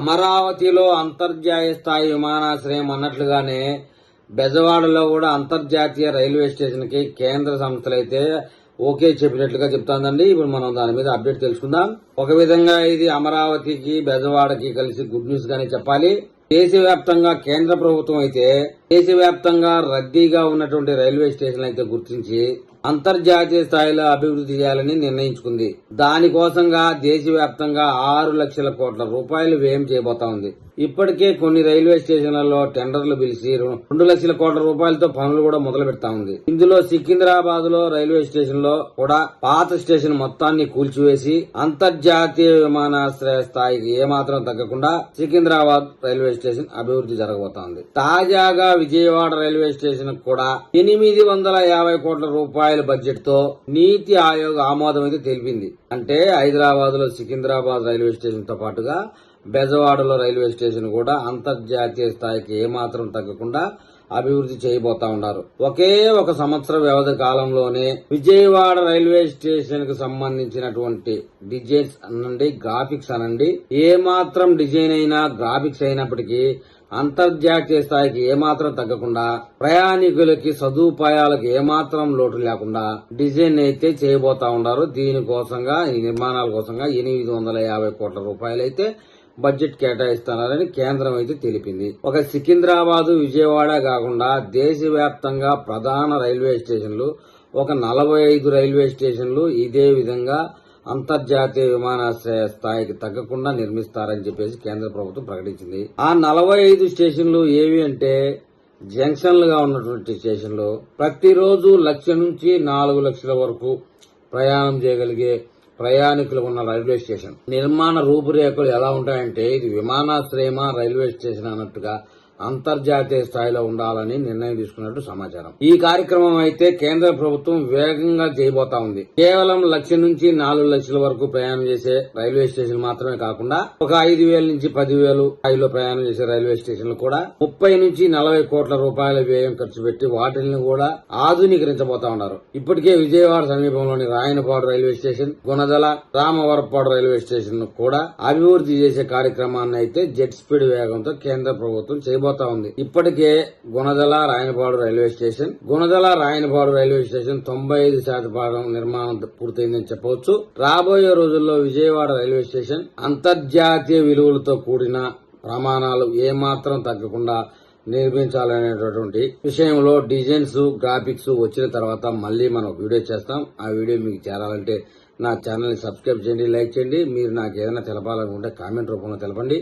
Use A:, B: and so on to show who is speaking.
A: అమరావతిలో అంతర్జాతీయ స్థాయి విమానాశ్రయం అన్నట్లుగానే బెజవాడలో కూడా అంతర్జాతీయ రైల్వే స్టేషన్ కి కేంద్ర సంస్థలైతే ఓకే చెప్పినట్లుగా చెప్తాందండి. ఇప్పుడు మనం దాని మీద అప్డేట్ తెలుసుకుందాం. ఒక విధంగా ఇది అమరావతికి బెజవాడకి కలిసి గుడ్ న్యూస్ గానే చెప్పాలి. దేశవ్యాప్తంగా కేంద్ర ప్రభుత్వం అయితే దేశవ్యాప్తంగా రద్దీగా ఉన్నటువంటి రైల్వే స్టేషన్లు అయితే గుర్తించి అంతర్జాతీయ స్థాయిలో అభివృద్ధి చేయాలని నిర్ణయించుకుంది. దానికోసంగా దేశవ్యాప్తంగా 6 లక్షల కోట్ల రూపాయలు వ్యయం చేయబోతా ఉంది. ఇప్పటికే కొన్ని రైల్వే స్టేషన్లలో టెండర్లు పిలిచి 2 లక్షల కోట్ల రూపాయలతో పనులు కూడా మొదలు పెడతా ఉంది. ఇందులో సికింద్రాబాద్ లో రైల్వే స్టేషన్ లో కూడా పాత స్టేషన్ మొత్తాన్ని కూల్చివేసి అంతర్జాతీయ విమానాశ్రయ స్థాయికి ఏమాత్రం తగ్గకుండా సికింద్రాబాద్ రైల్వే స్టేషన్ అభివృద్ధి జరగబోతోంది. తాజాగా విజయవాడ రైల్వే స్టేషన్ కూడా 850 కోట్ల రూపాయల బడ్జెట్ తో నీతి ఆయోగ్ ఆమోదం అయితే తెలిపింది. అంటే హైదరాబాద్ లో సికింద్రాబాద్ రైల్వే స్టేషన్ తో పాటుగా బెజవాడలో రైల్వే స్టేషన్ కూడా అంతర్జాతీయ స్థాయికి ఏమాత్రం తగ్గకుండా అభివృద్ధి చేయబోతా ఉన్నారు. ఒకే ఒక సంవత్సర వ్యవధి కాలంలోనే విజయవాడ రైల్వే స్టేషన్ కు సంబంధించినటువంటి డిజైన్స్ అనండి, గ్రాఫిక్స్ అనండి, ఏమాత్రం డిజైన్ అయినా గ్రాఫిక్స్ అయినప్పటికీ అంతర్జాతీయ స్థాయికి ఏమాత్రం తగ్గకుండా ప్రయాణికులకి సదుపాయాలకు ఏమాత్రం లోటు లేకుండా డిజైన్ అయితే చేయబోతా ఉన్నారు. దీనికోసంగా ఈ నిర్మాణాల కోసంగా 850 కోట్ల రూపాయలు అయితే బడ్జెట్ కేటాయిస్తున్నారని కేంద్రం అయితే తెలిపింది. ఒక సికింద్రాబాద్, విజయవాడ కాకుండా దేశవ్యాప్తంగా ప్రధాన రైల్వే స్టేషన్లు ఒక 45 రైల్వే స్టేషన్లు ఇదే విధంగా అంతర్జాతీయ విమానాశ్రయ స్థాయికి తగ్గకుండా నిర్మిస్తారని చెప్పేసి కేంద్ర ప్రభుత్వం ప్రకటించింది. ఆ 45 స్టేషన్లు ఏవి అంటే జంక్షన్లుగా ఉన్నటువంటి స్టేషన్లు ప్రతిరోజు 1 లక్ష నుంచి 4 లక్షల వరకు ప్రయాణం చేయగలిగే ప్రయాణికులు ఉన్న రైల్వే స్టేషన్ నిర్మాణ రూపురేఖలు ఎలా ఉంటాయంటే ఇది విమానాశ్రయమా రైల్వే స్టేషన్ అన్నట్టుగా అంతర్జాతీయ స్థాయిలో ఉండాలని నిర్ణయం తీసుకున్నట్టు సమాచారం. ఈ కార్యక్రమం అయితే కేంద్ర ప్రభుత్వం వేగంగా చేయబోతా ఉంది. కేవలం 1 లక్ష నుంచి 4 లక్షల వరకు ప్రయాణం చేసే రైల్వే స్టేషన్ మాత్రమే కాకుండా ఒక 5,000 నుంచి 10,000 స్థాయిలో ప్రయాణం చేసే రైల్వే స్టేషన్లు కూడా 30 నుంచి 40 కోట్ల రూపాయల వ్యయం ఖర్చు పెట్టి వాటిని కూడా ఆధునీకరించబోతా ఉన్నారు. ఇప్పటికే విజయవాడ సమీపంలోని Rayanapadu railway station, Gunadala, Ramavarapadu railway station కూడా అభివృద్ధి చేసే కార్యక్రమాన్ని అయితే జెట్ స్పీడ్ వేగంతో కేంద్ర ప్రభుత్వం చేయబోతా ఉంది. ఇప్పటికే గుణదల, రాయనపాడు రైల్వే స్టేషన్ 95% నిర్మాణం పూర్తయిందని చెప్పవచ్చు. రాబోయే రోజుల్లో విజయవాడ రైల్వే స్టేషన్ అంతర్జాతీయ విలువలతో కూడిన ప్రమాణాలు ఏమాత్రం తగ్గకుండా నిర్మించాలనేటటువంటి విషయంలో డిజైన్స్, గ్రాఫిక్స్ వచ్చిన తర్వాత మళ్లీ మనం వీడియో చేస్తాం. ఆ వీడియో మీకు చేరాలంటే నా ఛానల్ ని సబ్స్క్రైబ్ చేయండి, లైక్ చేయండి. మీరు నాకు ఏదైనా తెలపాలనుకుంటే కామెంట్ రూపంలో తెలపండి.